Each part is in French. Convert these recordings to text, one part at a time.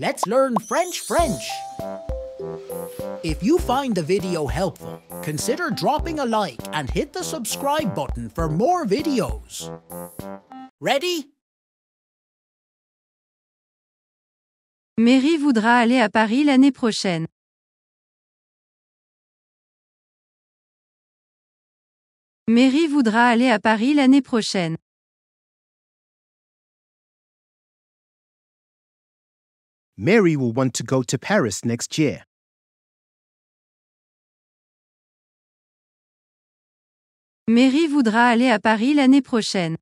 Let's learn French. If you find the video helpful, consider dropping a like and hit the subscribe button for more videos. Ready? Mary voudra aller à Paris l'année prochaine. Mary voudra aller à Paris l'année prochaine. Mary will want to go to Paris next year. Mary voudra aller à Paris l'année prochaine.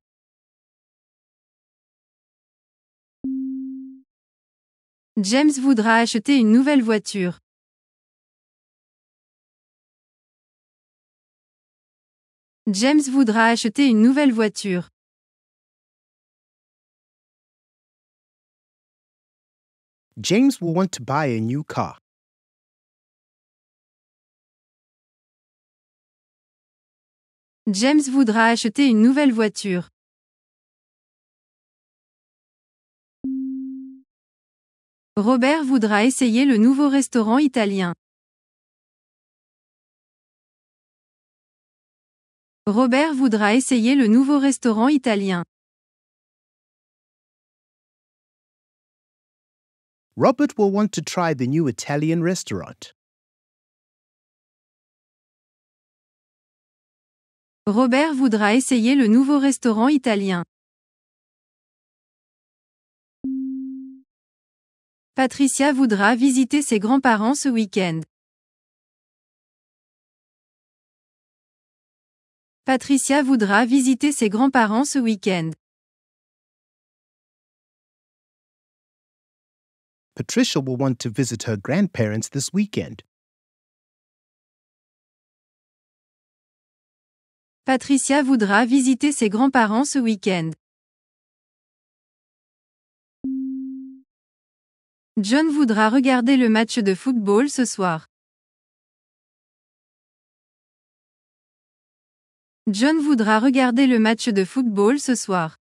James voudra acheter une nouvelle voiture. James voudra acheter une nouvelle voiture. James will want to buy a new car. James voudra acheter une nouvelle voiture. Robert voudra essayer le nouveau restaurant italien. Robert voudra essayer le nouveau restaurant italien. Robert will want to try the new Italian restaurant. Robert voudra essayer le nouveau restaurant italien. Patricia voudra visiter ses grands-parents ce week-end. Patricia voudra visiter ses grands-parents ce week-end. Patricia will want to visit her grandparents this weekend. Patricia voudra visiter ses grands-parents ce week-end. John voudra regarder le match de football ce soir. John voudra regarder le match de football ce soir.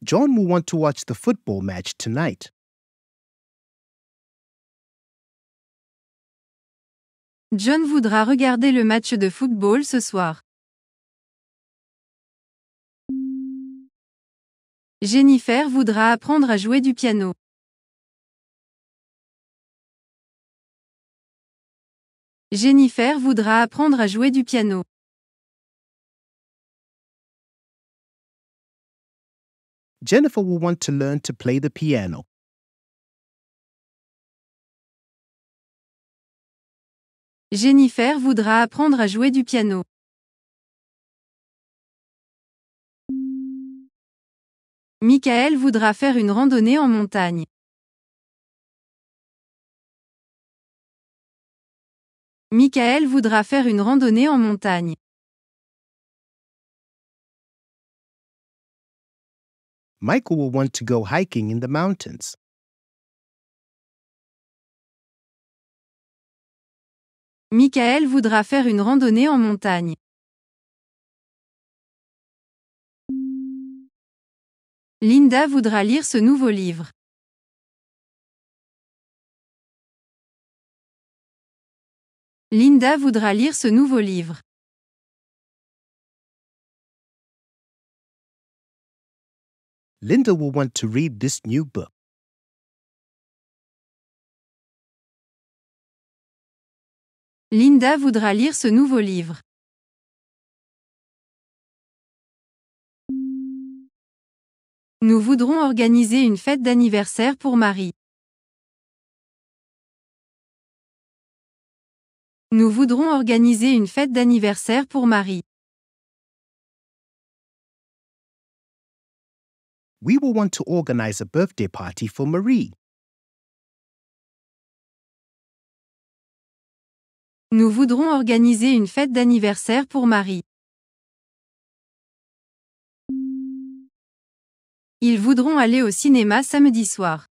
John will want to watch the football match tonight. John voudra regarder le match de football ce soir. Jennifer voudra apprendre à jouer du piano. Jennifer voudra apprendre à jouer du piano. Jennifer will want to learn to play the piano. Jennifer voudra apprendre à jouer du piano. Michael voudra faire une randonnée en montagne. Michael voudra faire une randonnée en montagne. Michael will want to go hiking in the mountains. Michael voudra faire une randonnée en montagne. Linda voudra lire ce nouveau livre. Linda voudra lire ce nouveau livre. Linda will want to read this new book. Linda voudra lire ce nouveau livre. Nous voudrons organiser une fête d'anniversaire pour Marie. Nous voudrons organiser une fête d'anniversaire pour Marie. We will want to organize a birthday party for Marie. Nous voudrons organiser une fête d'anniversaire pour Marie. Ils voudront aller au cinéma samedi soir.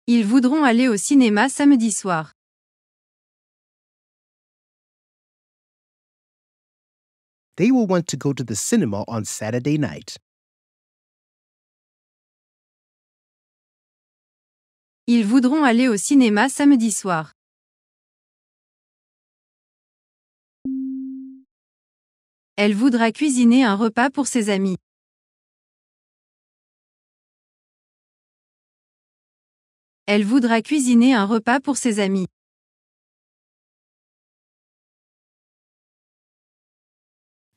Ils voudront aller au cinéma samedi soir. They will want to go to the cinema on Saturday night. Ils voudront aller au cinéma samedi soir. Elle voudra cuisiner un repas pour ses amis. Elle voudra cuisiner un repas pour ses amis.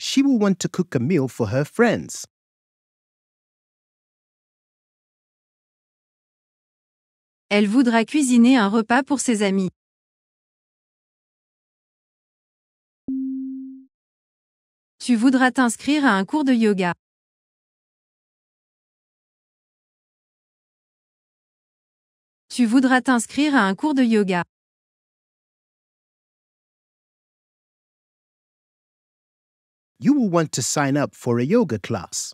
She will want to cook a meal for her friends. Elle voudra cuisiner un repas pour ses amis. Tu voudras t'inscrire à un cours de yoga. Tu voudras t'inscrire à un cours de yoga. You will want to sign up for a yoga class.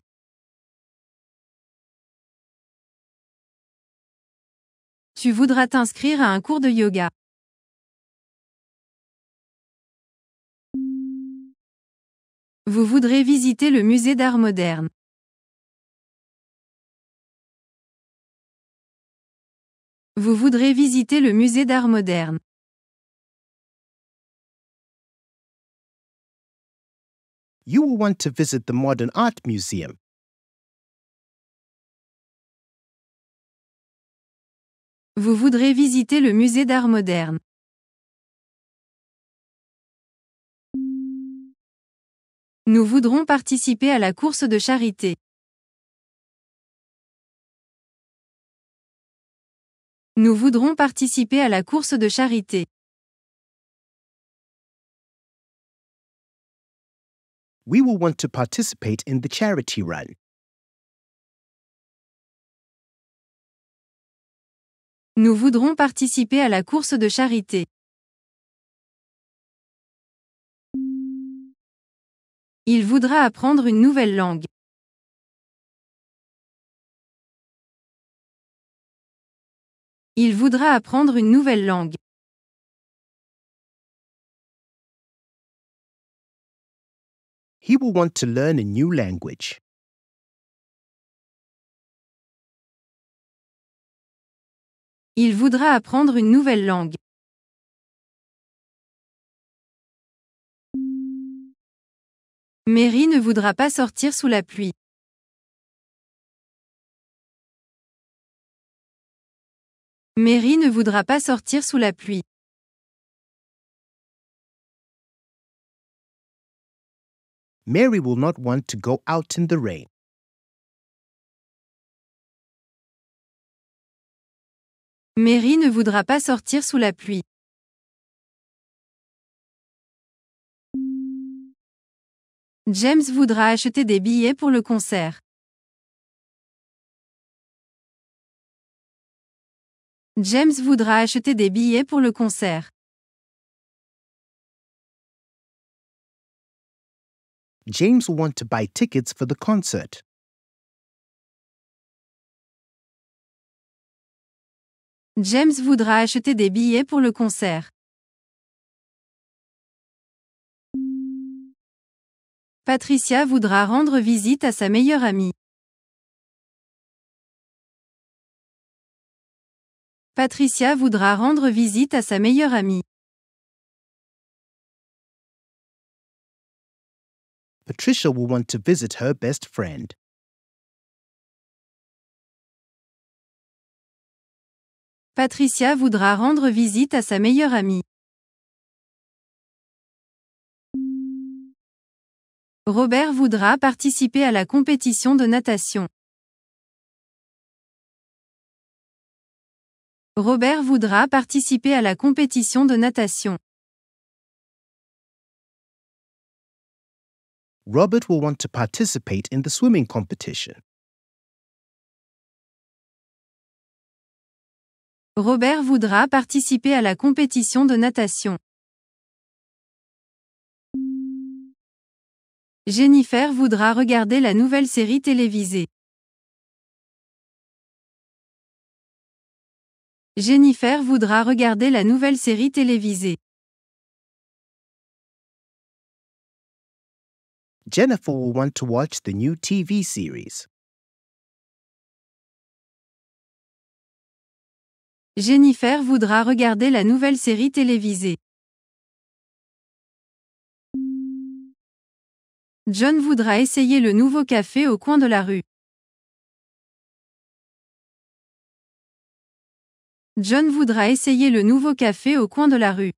Tu voudras t'inscrire à un cours de yoga. Vous voudrez visiter le musée d'art moderne. Vous voudrez visiter le musée d'art moderne. You will want to visit the Modern Art Museum. Vous voudrez visiter le musée d'art moderne. Nous voudrons participer à la course de charité. Nous voudrons participer à la course de charité. We will want to participate in the charity run. Nous voudrons participer à la course de charité. Il voudra apprendre une nouvelle langue. Il voudra apprendre une nouvelle langue. He will want to learn a new language. Il voudra apprendre une nouvelle langue. Mary ne voudra pas sortir sous la pluie. Mary ne voudra pas sortir sous la pluie. Mary will not want to go out in the rain. Mary ne voudra pas sortir sous la pluie. James voudra acheter des billets pour le concert. James voudra acheter des billets pour le concert. James will want to buy tickets for the concert. James voudra acheter des billets pour le concert. Patricia voudra rendre visite à sa meilleure amie. Patricia voudra rendre visite à sa meilleure amie. Patricia will want to visit her best friend. Patricia voudra rendre visite à sa meilleure amie. Robert voudra participer à la compétition de natation. Robert voudra participer à la compétition de natation. Robert will want to participate in the swimming competition. Robert voudra participer à la compétition de natation. Jennifer voudra regarder la nouvelle série télévisée. Jennifer voudra regarder la nouvelle série télévisée. Jennifer will want to watch the new TV series. Jennifer voudra regarder la nouvelle série télévisée. John voudra essayer le nouveau café au coin de la rue. John voudra essayer le nouveau café au coin de la rue.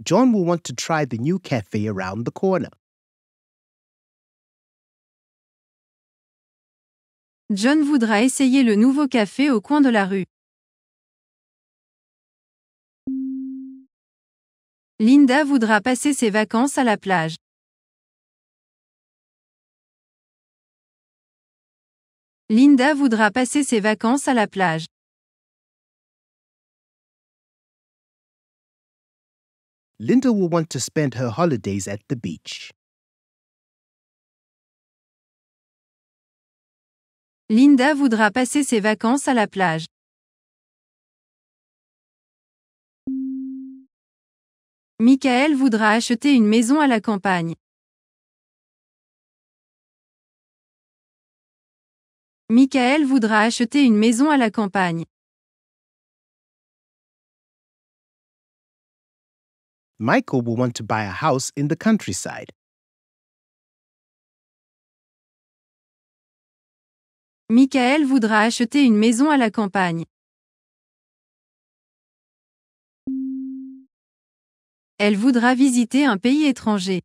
John will want to try the new cafe around the corner. John voudra essayer le nouveau café au coin de la rue. Linda voudra passer ses vacances à la plage. Linda voudra passer ses vacances à la plage. Linda will want to spend her holidays at the beach. Linda voudra passer ses vacances à la plage. Michael voudra acheter une maison à la campagne. Michael voudra acheter une maison à la campagne. Michael will want to buy a house in the countryside. Michael voudra acheter une maison à la campagne. Elle voudra visiter un pays étranger.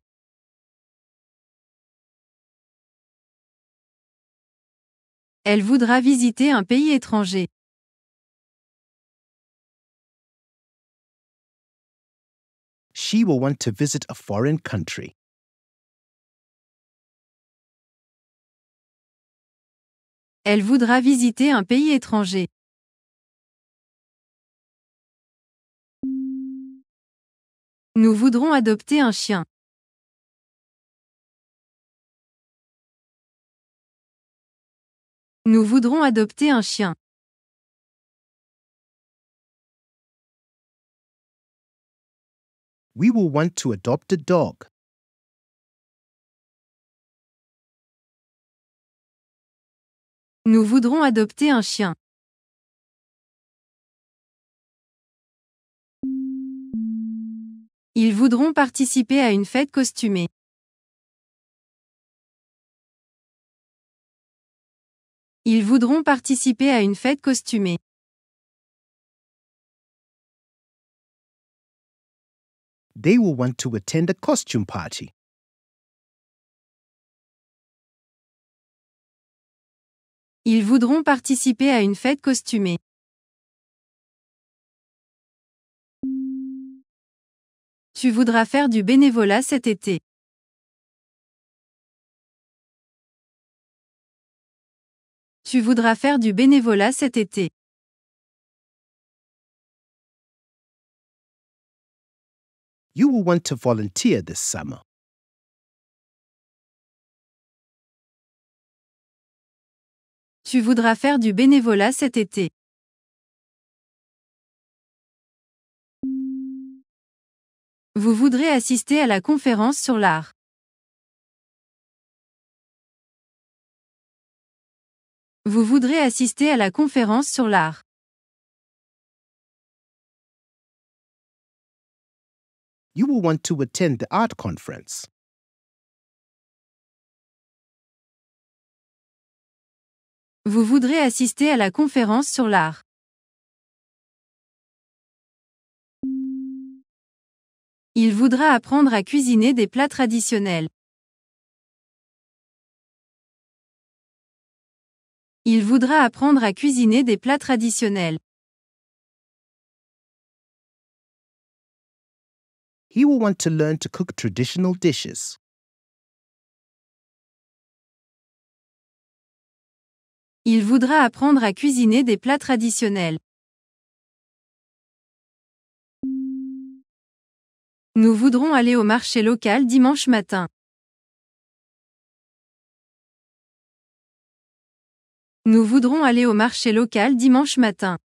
Elle voudra visiter un pays étranger. She will want to visit a foreign country. Elle voudra visiter un pays étranger. Nous voudrons adopter un chien. Nous voudrons adopter un chien. We will want to adopt a dog. Nous voudrons adopter un chien. Ils voudront participer à une fête costumée. Ils voudront participer à une fête costumée. They will want to attend a costume party. Ils voudront participer à une fête costumée. Tu voudras faire du bénévolat cet été. Tu voudras faire du bénévolat cet été. You will want to volunteer this summer. Tu voudras faire du bénévolat cet été. Vous voudrez assister à la conférence sur l'art. Vous voudrez assister à la conférence sur l'art. You will want to attend the art conference. Vous voudrez assister à la conférence sur l'art. Il voudra apprendre à cuisiner des plats traditionnels. Il voudra apprendre à cuisiner des plats traditionnels. He will want to learn to cook traditional dishes. Il voudra apprendre à cuisiner des plats traditionnels. Nous voudrons aller au marché local dimanche matin. Nous voudrons aller au marché local dimanche matin.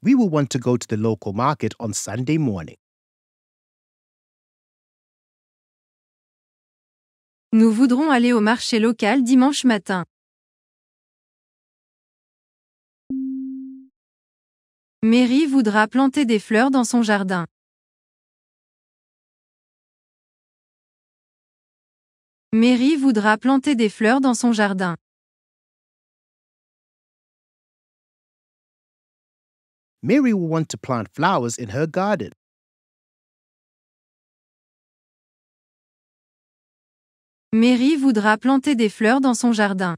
We will want to go to the local market on Sunday morning. Nous voudrons aller au marché local dimanche matin. Mary voudra planter des fleurs dans son jardin. Mary voudra planter des fleurs dans son jardin. Mary will want to plant flowers in her garden. Mary voudra planter des fleurs dans son jardin.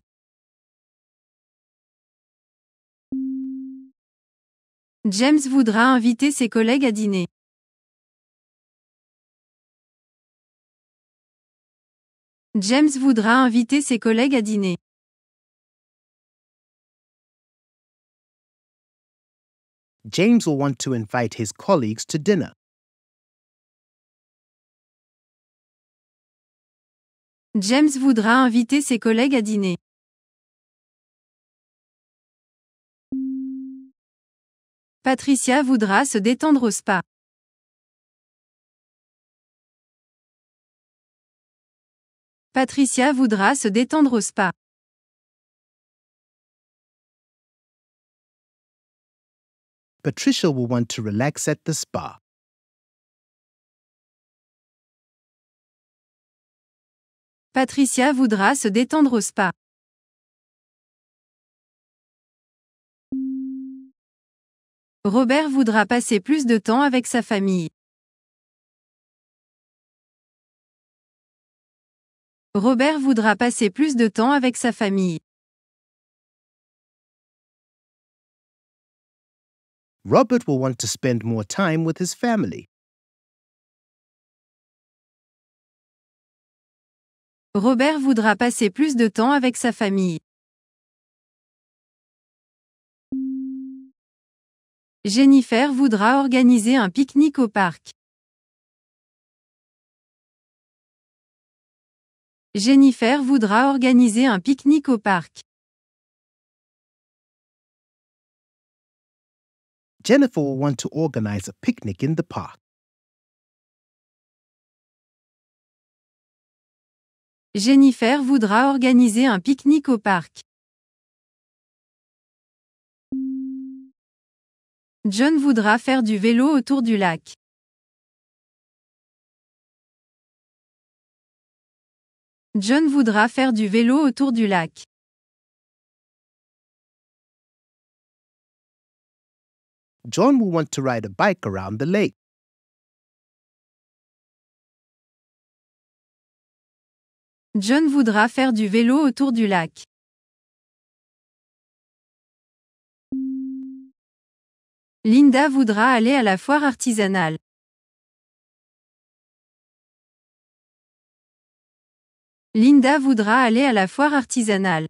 James voudra inviter ses collègues à dîner. James voudra inviter ses collègues à dîner. James will want to invite his colleagues to dinner. James voudra inviter ses collègues à dîner. Patricia voudra se détendre au spa. Patricia voudra se détendre au spa. Patricia will want to relax at the spa. Patricia voudra se détendre au spa. Robert voudra passer plus de temps avec sa famille. Robert voudra passer plus de temps avec sa famille. Robert will want to spend more time with his family. Robert voudra passer plus de temps avec sa famille. Jennifer voudra organiser un pique-nique au parc. Jennifer voudra organiser un pique-nique au parc. Jennifer will want to organize a picnic in the park. Jennifer voudra organiser un pique-nique au parc. John voudra faire du vélo autour du lac. John voudra faire du vélo autour du lac. John will want to ride a bike around the lake. John voudra faire du vélo autour du lac. Linda voudra aller à la foire artisanale. Linda voudra aller à la foire artisanale.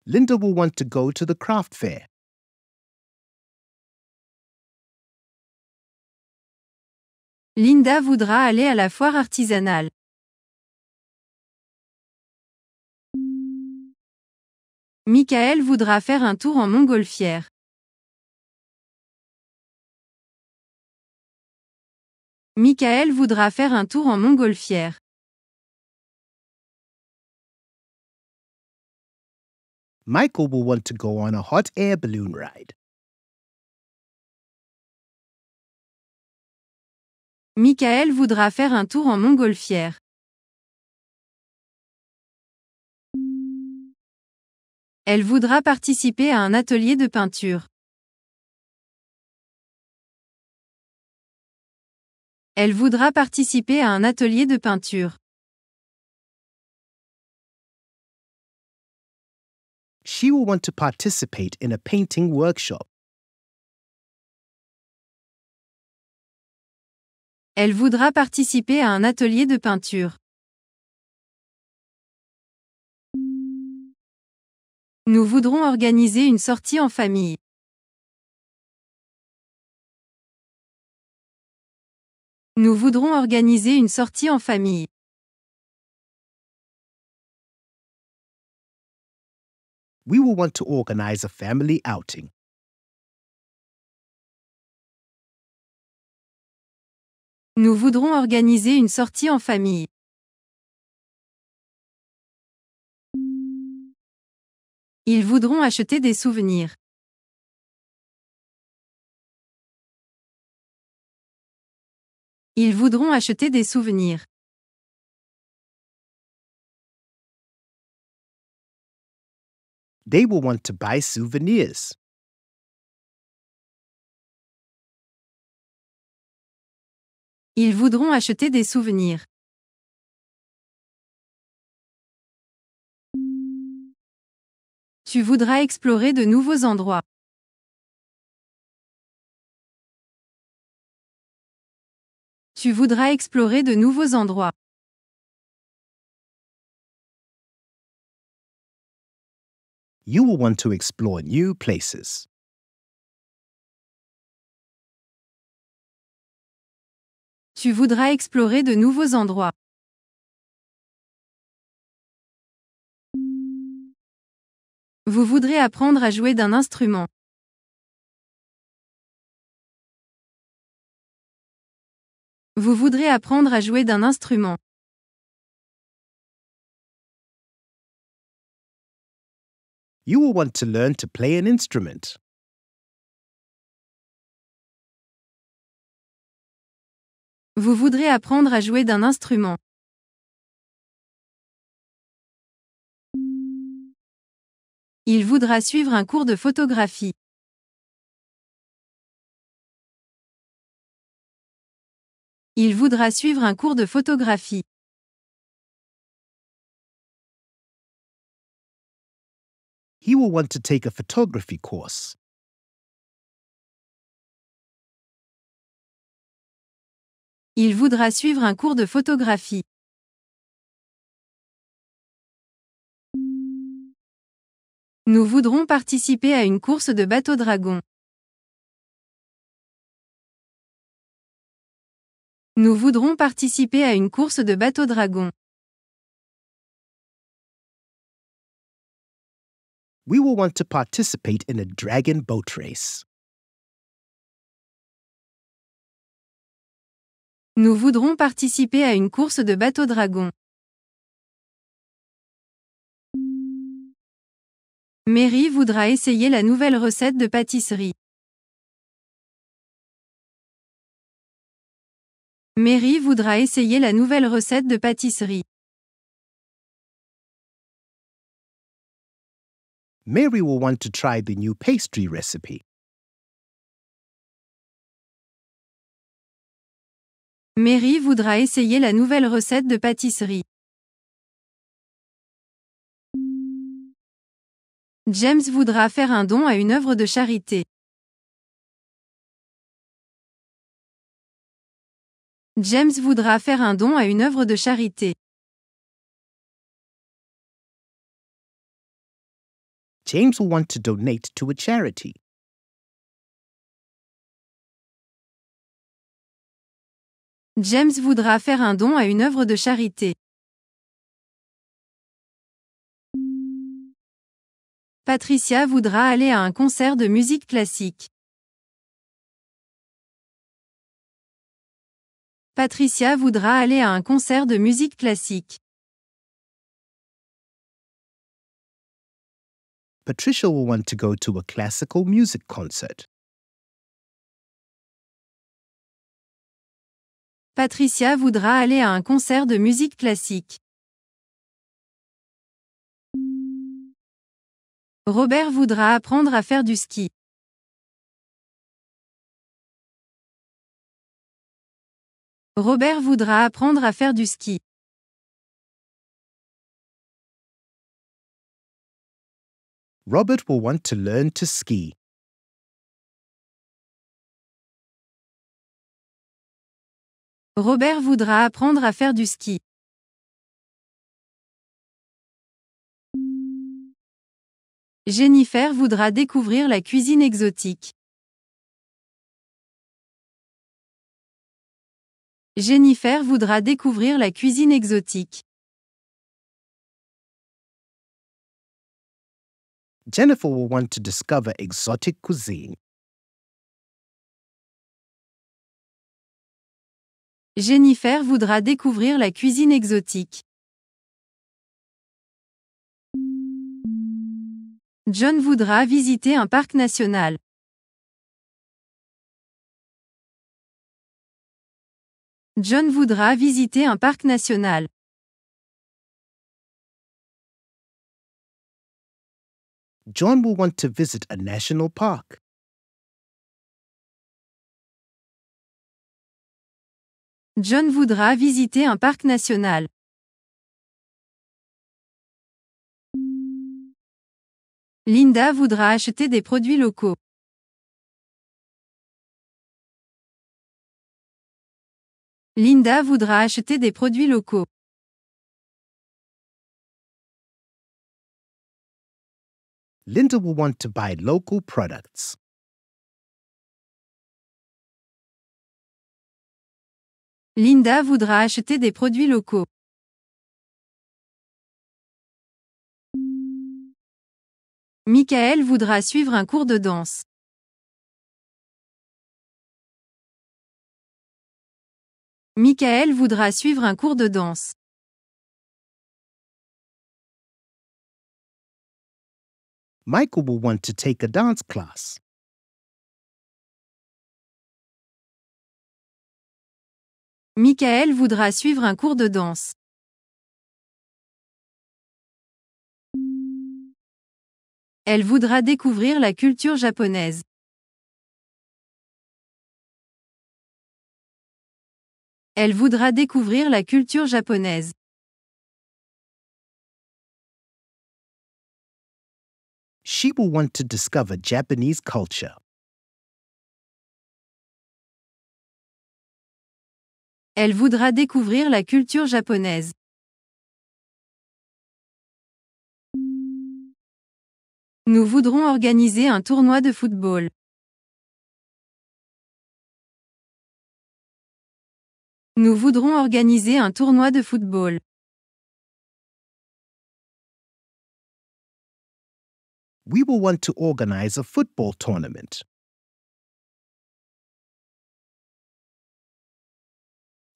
Linda will want to go to the craft fair. Linda voudra aller à la foire artisanale. Michael voudra faire un tour en montgolfière. Michael voudra faire un tour en montgolfière. Michael will want to go on a hot air balloon ride. Michael voudra faire un tour en montgolfière. Elle voudra participer à un atelier de peinture. Elle voudra participer à un atelier de peinture. She will want to participate in a painting workshop. Elle voudra participer à un atelier de peinture. Nous voudrons organiser une sortie en famille. Nous voudrons organiser une sortie en famille. We will want to organize a family outing. Nous voudrons organiser une sortie en famille. Ils voudront acheter des souvenirs. Ils voudront acheter des souvenirs. They will want to buy souvenirs. Ils voudront acheter des souvenirs. Tu voudras explorer de nouveaux endroits. Tu voudras explorer de nouveaux endroits. You will want to explore new places. Tu voudras explorer de nouveaux endroits. Vous voudrez apprendre à jouer d'un instrument. Vous voudrez apprendre à jouer d'un instrument. You will want to learn to play an instrument. Vous voudrez apprendre à jouer d'un instrument. Il voudra suivre un cours de photographie. Il voudra suivre un cours de photographie. He will want to take a photography course. Il voudra suivre un cours de photographie. Nous voudrons participer à une course de bateau-dragon. Nous voudrons participer à une course de bateau-dragon. We will want to participate in a dragon boat race. Nous voudrons participer à une course de bateau-dragon. Mary voudra essayer la nouvelle recette de pâtisserie. Mary voudra essayer la nouvelle recette de pâtisserie. Mary will want to try the new pastry recipe. Mary voudra essayer la nouvelle recette de pâtisserie. James voudra faire un don à une œuvre de charité. James voudra faire un don à une œuvre de charité. James will want to donate to a charity. James voudra faire un don à une œuvre de charité. Patricia voudra aller à un concert de musique classique. Patricia voudra aller à un concert de musique classique. Patricia will want to go to a classical music concert. Patricia voudra aller à un concert de musique classique. Robert voudra apprendre à faire du ski. Robert voudra apprendre à faire du ski. Robert will want to learn to ski. Robert voudra apprendre à faire du ski. Jennifer voudra découvrir la cuisine exotique. Jennifer voudra découvrir la cuisine exotique. Jennifer will want to discover exotic cuisine. Jennifer voudra découvrir la cuisine exotique. John voudra visiter un parc national. John voudra visiter un parc national. John will want to visit a national park. John voudra visiter un parc national. Linda voudra acheter des produits locaux. Linda voudra acheter des produits locaux. Linda will want to buy local products. Linda voudra acheter des produits locaux. Michael voudra suivre un cours de danse. Michael voudra suivre un cours de danse. Michael will want to take a dance class. Michael voudra suivre un cours de danse. Elle voudra découvrir la culture japonaise. Elle voudra découvrir la culture japonaise. She will want to discover Japanese culture. Elle voudra découvrir la culture japonaise. Nous voudrons organiser un tournoi de football. Nous voudrons organiser un tournoi de football. We will want to organize a football tournament.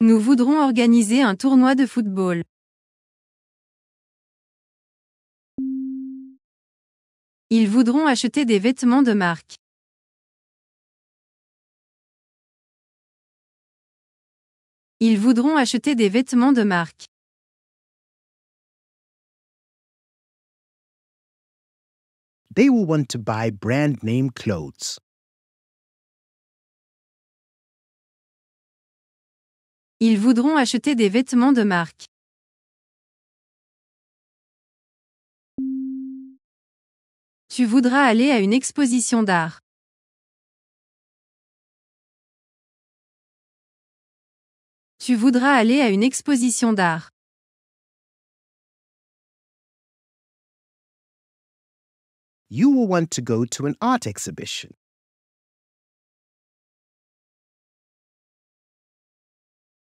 Nous voudrons organiser un tournoi de football. Ils voudront acheter des vêtements de marque. Ils voudront acheter des vêtements de marque. They will want to buy brand name clothes. Ils voudront acheter des vêtements de marque. Tu voudras aller à une exposition d'art. Tu voudras aller à une exposition d'art. You will want to go to an art exhibition.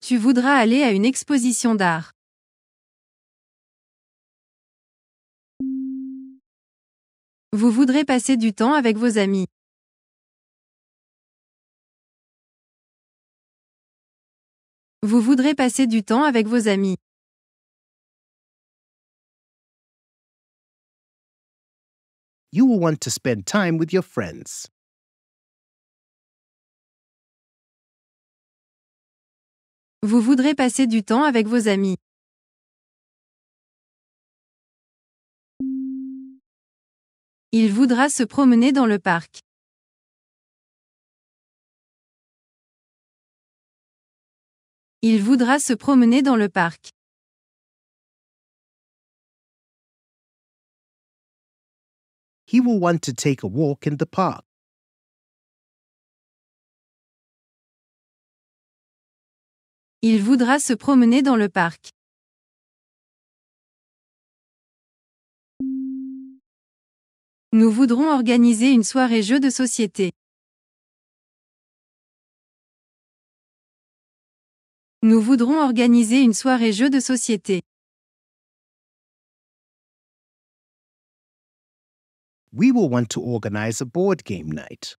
Tu voudras aller à une exposition d'art. Vous voudrez passer du temps avec vos amis. Vous voudrez passer du temps avec vos amis. You will want to spend time with your friends. Vous voudrez passer du temps avec vos amis. Il voudra se promener dans le parc. Il voudra se promener dans le parc. He will want to take a walk in the park. Il voudra se promener dans le parc. Nous voudrons organiser une soirée jeux de société. Nous voudrons organiser une soirée jeux de société. We will want to organize a board game night.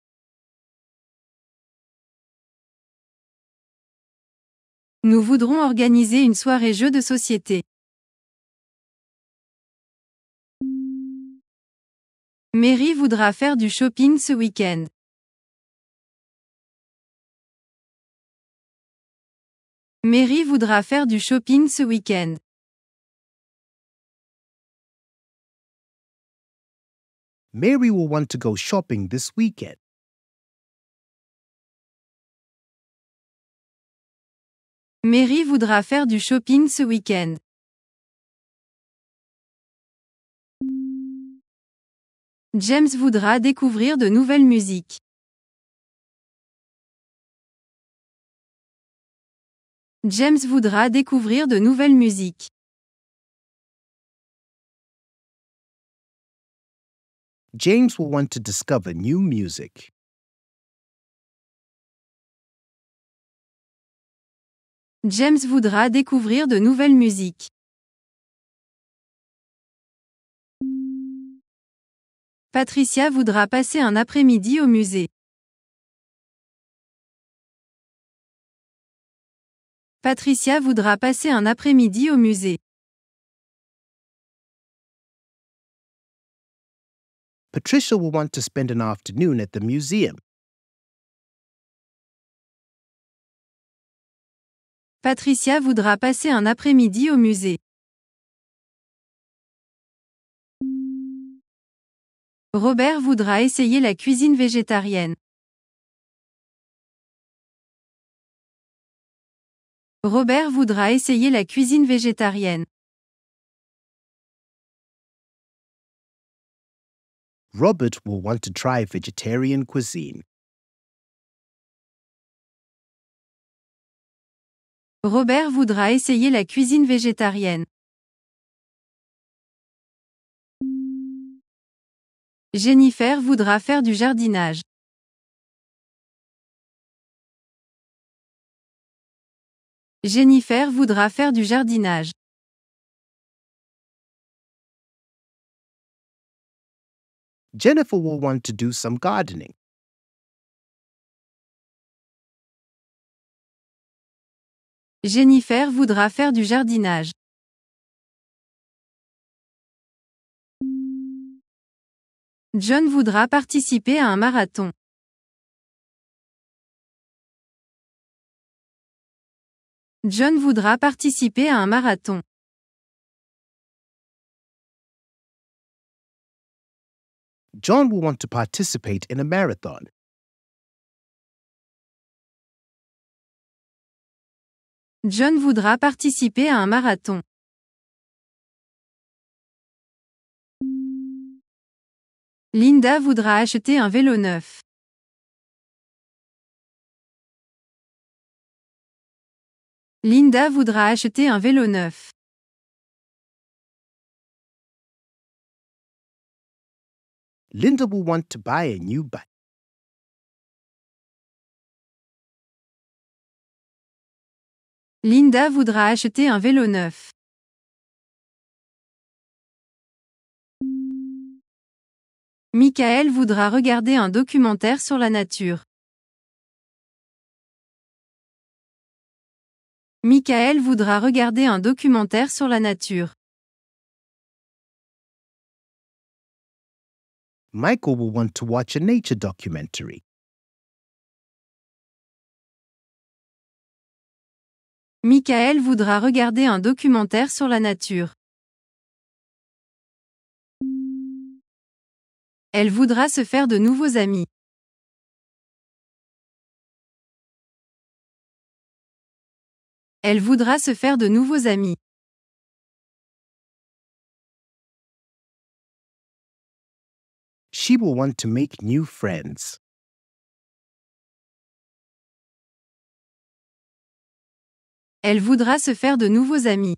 Nous voudrons organiser une soirée jeux de société. Mary voudra faire du shopping ce week-end. Mary voudra faire du shopping ce week-end. Mary will want to go shopping this weekend. Mary voudra faire du shopping ce week-end. James voudra découvrir de nouvelles musiques. James voudra découvrir de nouvelles musiques. James will want to discover new music. James voudra découvrir de nouvelles musiques. Patricia voudra passer un après-midi au musée. Patricia voudra passer un après-midi au musée. Patricia will want to spend an afternoon at the museum. Patricia voudra passer un après-midi au musée. Robert voudra essayer la cuisine végétarienne. Robert voudra essayer la cuisine végétarienne. Robert will want to try vegetarian cuisine. Robert voudra essayer la cuisine végétarienne. Jennifer voudra faire du jardinage. Jennifer voudra faire du jardinage. Jennifer will want to do some gardening. Jennifer voudra faire du jardinage. John voudra participer à un marathon. John voudra participer à un marathon. John will want to participate in a marathon. John voudra participer à un marathon. Linda voudra acheter un vélo neuf. Linda voudra acheter un vélo neuf. Linda will want to buy a new bike. Linda voudra acheter un vélo neuf. Michael voudra regarder un documentaire sur la nature. Michael voudra regarder un documentaire sur la nature. Michael will want to watch a nature documentary. Michael voudra regarder un documentaire sur la nature. Elle voudra se faire de nouveaux amis. Elle voudra se faire de nouveaux amis. She will want to make new friends. Elle voudra se faire de nouveaux amis.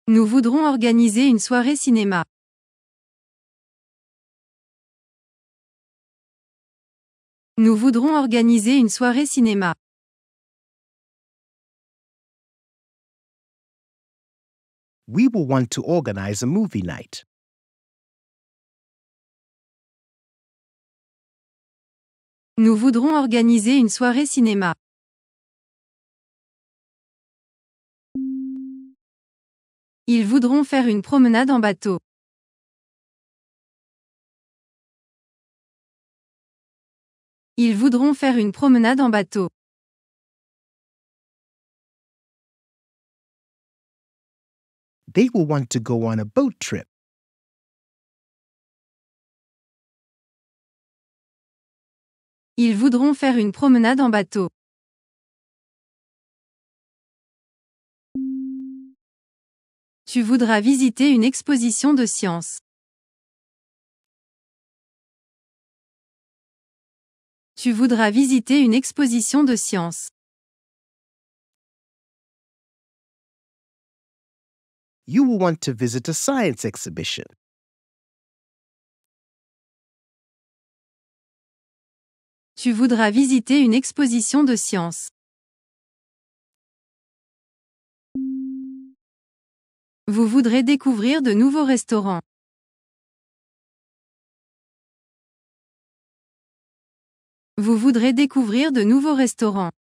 Nous voudrons organiser une soirée cinéma. Nous voudrons organiser une soirée cinéma. We will want to organize a movie night. Nous voudrons organiser une soirée cinéma. Ils voudront faire une promenade en bateau. Ils voudront faire une promenade en bateau. They will want to go on a boat trip. Ils voudront faire une promenade en bateau. Tu voudras visiter une exposition de sciences. Tu voudras visiter une exposition de sciences. You will want to visit a science exhibition. Tu voudras visiter une exposition de sciences. Vous voudrez découvrir de nouveaux restaurants. Vous voudrez découvrir de nouveaux restaurants.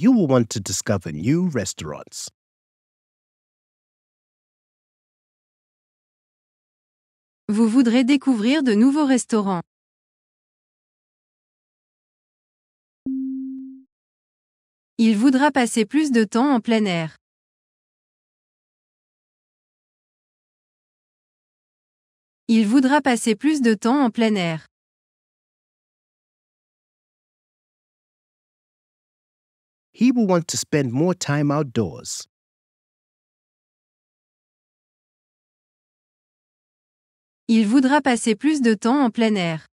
You will want to discover new restaurants. Vous voudrez découvrir de nouveaux restaurants. Il voudra passer plus de temps en plein air. Il voudra passer plus de temps en plein air. He will want to spend more time outdoors. Il voudra passer plus de temps en plein air.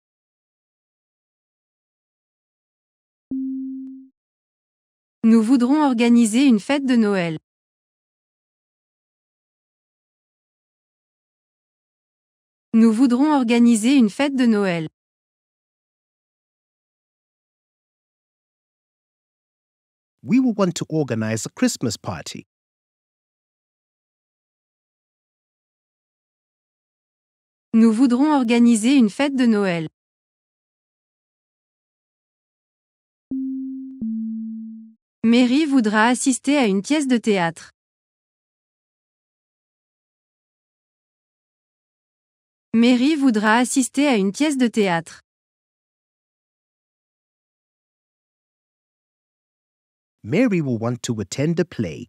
Nous voudrons organiser une fête de Noël. Nous voudrons organiser une fête de Noël. We will want to organize a Christmas party. Nous voudrons organiser une fête de Noël. Mary voudra assister à une pièce de théâtre. Mary voudra assister à une pièce de théâtre. Mary will want to attend a play.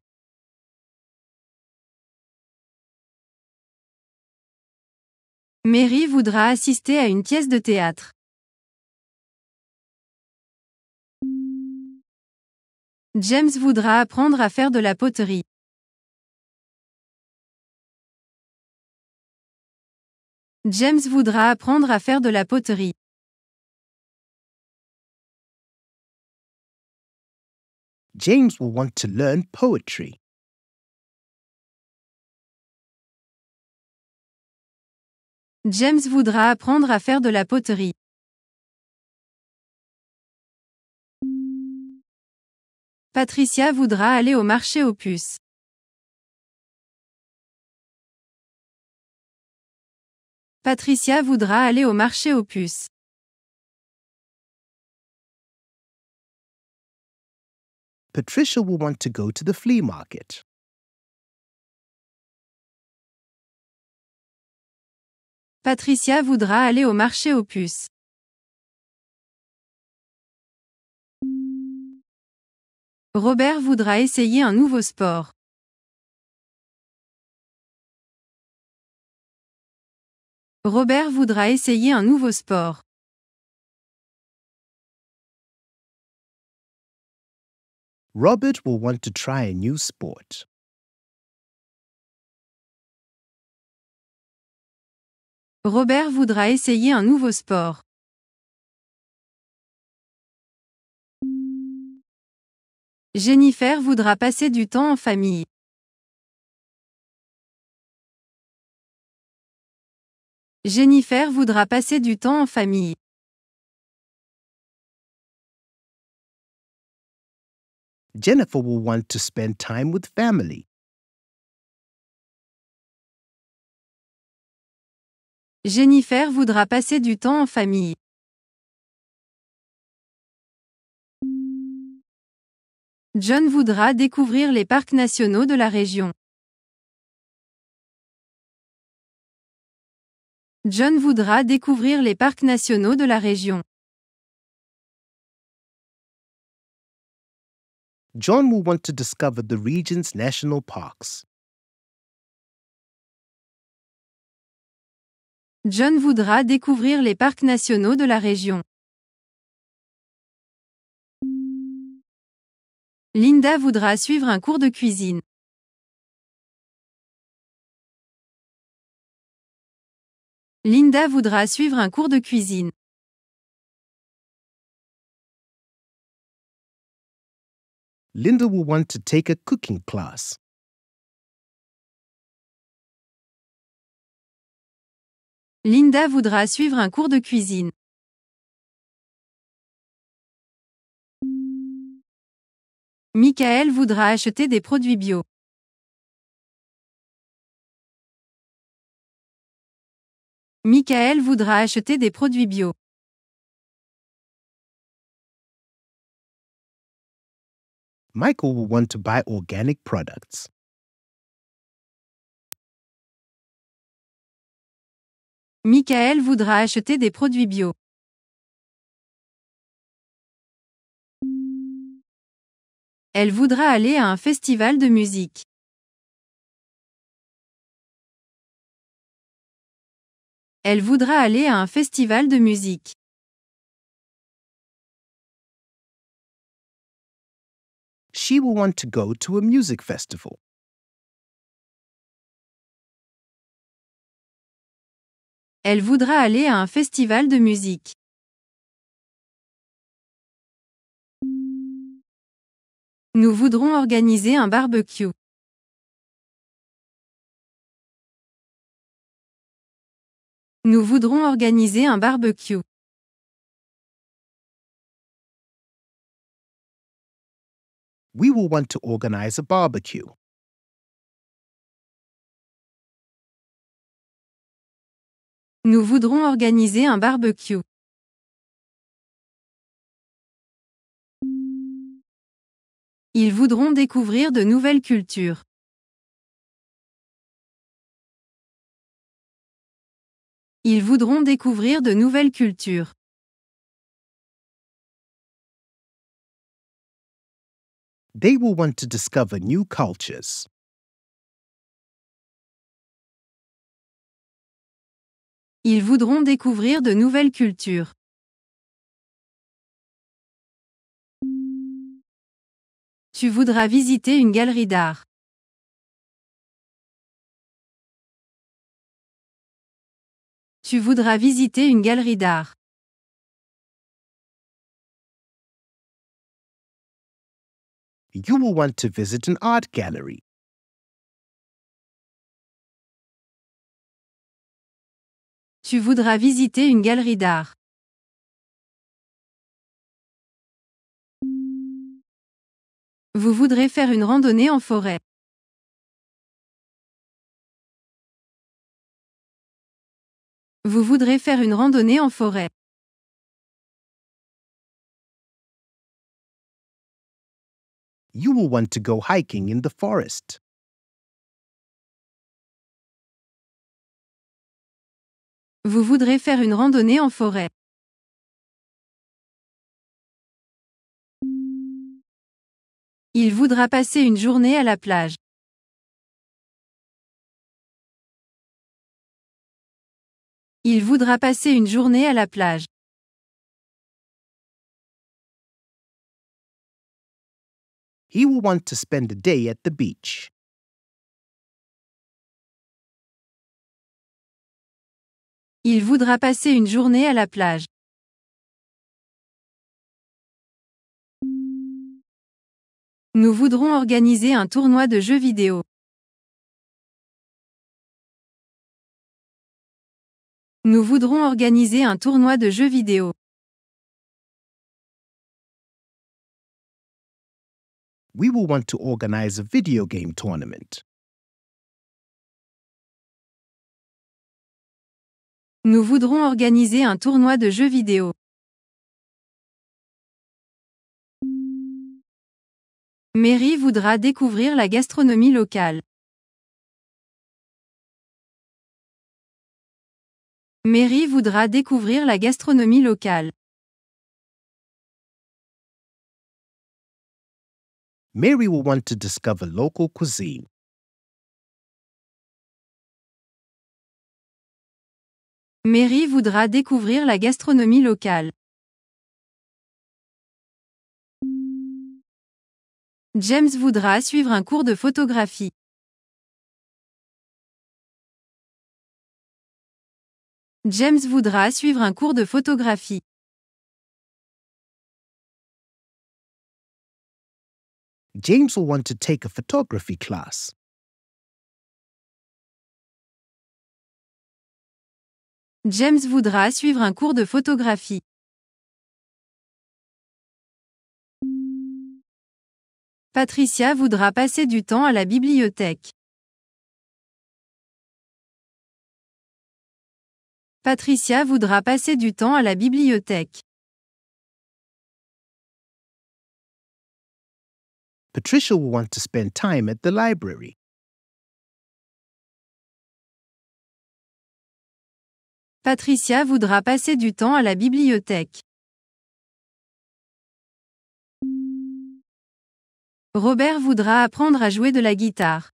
Mary voudra assister à une pièce de théâtre. James voudra apprendre à faire de la poterie. James voudra apprendre à faire de la poterie. James will want to learn poetry. James voudra apprendre à faire de la poterie. Patricia voudra aller au marché aux puces. Patricia voudra aller au marché aux puces. Patricia will want to go to the flea market. Patricia voudra aller au marché aux puces. Robert voudra essayer un nouveau sport. Robert voudra essayer un nouveau sport. Robert will want to try a new sport. Robert voudra essayer un nouveau sport. Jennifer voudra passer du temps en famille. Jennifer voudra passer du temps en famille. Jennifer will want to spend time with family. Jennifer voudra passer du temps en famille. John voudra découvrir les parcs nationaux de la région. John voudra découvrir les parcs nationaux de la région. John will want to discover the region's national parks. John voudra découvrir les parcs nationaux de la région. Linda voudra suivre un cours de cuisine. Linda voudra suivre un cours de cuisine. Linda will want to take a cooking class. Linda voudra suivre un cours de cuisine. Michael voudra acheter des produits bio. Michael voudra acheter des produits bio. Michael will want to buy organic products. Michael voudra acheter des produits bio. Elle voudra aller à un festival de musique. Elle voudra aller à un festival de musique. She will want to go to a music festival. Elle voudra aller à un festival de musique. Nous voudrons organiser un barbecue. Nous voudrons organiser un barbecue. We will want to organize a barbecue. Nous voudrons organiser un barbecue. Ils voudront découvrir de nouvelles cultures. Ils voudront découvrir de nouvelles cultures. They will want to discover new cultures. Ils voudront découvrir de nouvelles cultures. Tu voudras visiter une galerie d'art. Tu voudras visiter une galerie d'art. You will want to visit an art gallery. Tu voudras visiter une galerie d'art. Vous voudrez faire une randonnée en forêt. Vous voudrez faire une randonnée en forêt. You will want to go hiking in the forest. Vous voudrez faire une randonnée en forêt. Il voudra passer une journée à la plage. Il voudra passer une journée à la plage. He will want to spend a day at the beach. Il voudra passer une journée à la plage. Nous voudrons organiser un tournoi de jeux vidéo. Nous voudrons organiser un tournoi de jeux vidéo. We will want to organize a video game tournament. Nous voudrons organiser un tournoi de jeux vidéo. Mary voudra découvrir la gastronomie locale. Mary voudra découvrir la gastronomie locale. Mary will want to discover local cuisine. Mary voudra découvrir la gastronomie locale. James voudra suivre un cours de photographie. James voudra suivre un cours de photographie. James will want to take a photography class. James voudra suivre un cours de photographie. Patricia voudra passer du temps à la bibliothèque. Patricia voudra passer du temps à la bibliothèque. Patricia will want to spend time at the library. Patricia voudra passer du temps à la bibliothèque. Robert voudra apprendre à jouer de la guitare.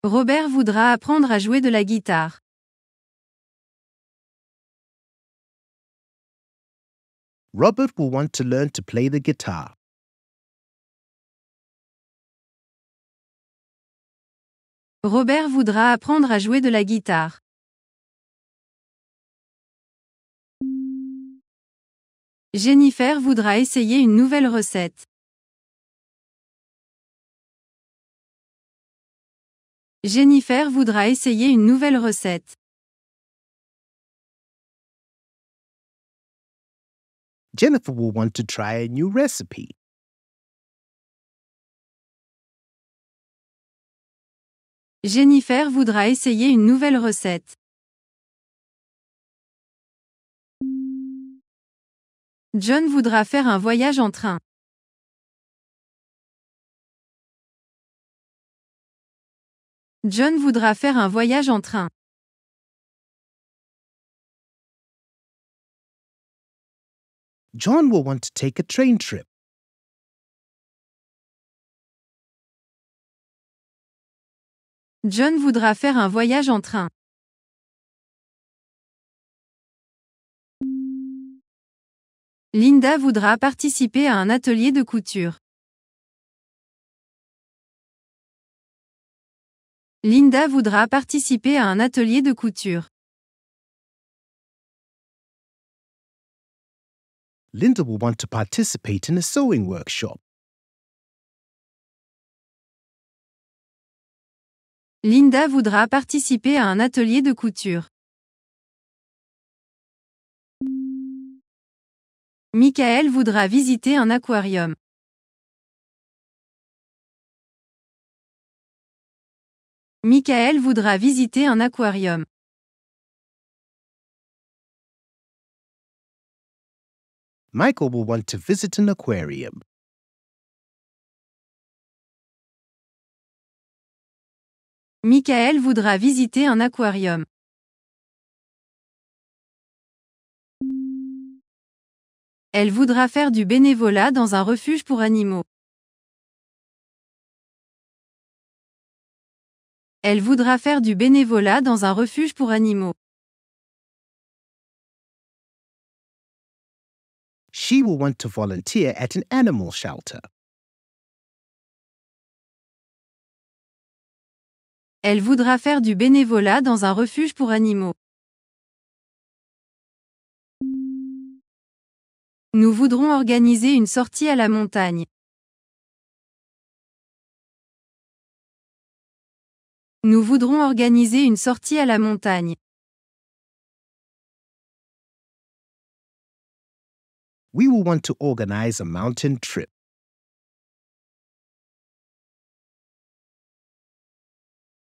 Robert voudra apprendre à jouer de la guitare. Robert will want to learn to play the guitar. Robert voudra apprendre à jouer de la guitare. Jennifer voudra essayer une nouvelle recette. Jennifer voudra essayer une nouvelle recette. Jennifer will want to try a new recipe. Jennifer voudra essayer une nouvelle recette. John voudra faire un voyage en train. John voudra faire un voyage en train. John will want to take a train trip. John voudra faire un voyage en train. Linda voudra participer à un atelier de couture. Linda voudra participer à un atelier de couture. Linda will want to participate in a sewing workshop. Linda voudra participer à un atelier de couture. Michael voudra visiter un aquarium. Michael voudra visiter un aquarium. Michael will want to visit an aquarium. Michael voudra visiter un aquarium. Elle voudra faire du bénévolat dans un refuge pour animaux. Elle voudra faire du bénévolat dans un refuge pour animaux. She will want to volunteer at an animal shelter. Elle voudra faire du bénévolat dans un refuge pour animaux. Nous voudrons organiser une sortie à la montagne. Nous voudrons organiser une sortie à la montagne. We will want to organize a mountain trip.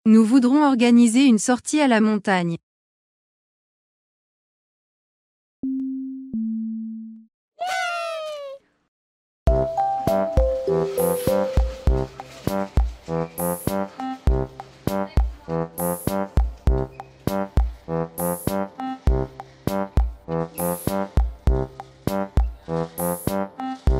Nous voudrons organiser une sortie à la montagne.